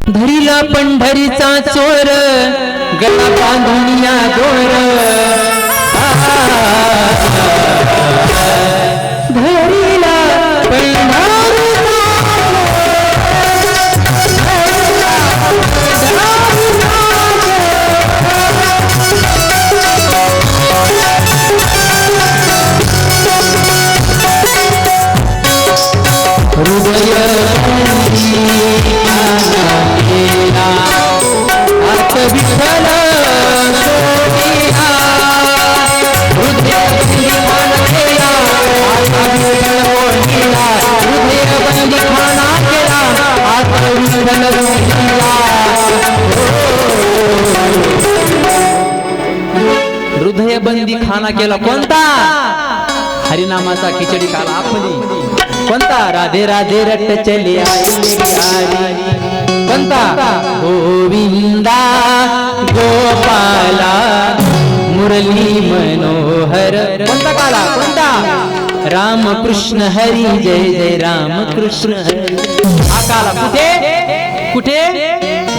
धरीला पंढरीचा चोर गळा बांधून या दोर धरीला हृदय बंदी खाना केला कोणता हरिनामाचा खिचडी काला आपली कोणता राधे राधे रट चली आई कोणता गोविंदा गोपाला मुरली मनोहर कोणता काला कोणता राम कृष्ण हरी जय जय राम कृष्ण हरी हा काला कुठे कुठे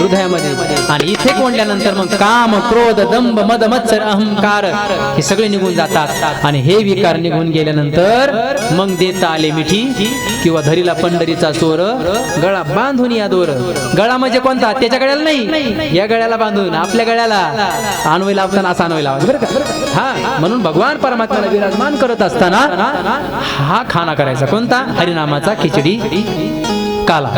हृदयामध्ये आणि इथे कोंडल्यानंतर मग काम क्रोध दंभ मद मत्सर अहंकार हे सगळे निघून जातात आणि हे विकार निघून गेल्यानंतर मग देता आले मिठी किंवा धरीला पंढरीचा चोर गळा बांधून या दोर गळा म्हणजे कोणता त्याच्या गळ्याला नाही या गळ्याला बांधून आपल्या गळ्याला आणवई लावताना असा आणवई लावायचं बरं का हा म्हणून भगवान परमात्म्याला विराजमान करत असताना हा खाना करायचा कोणता हरिनामाचा खिचडी काला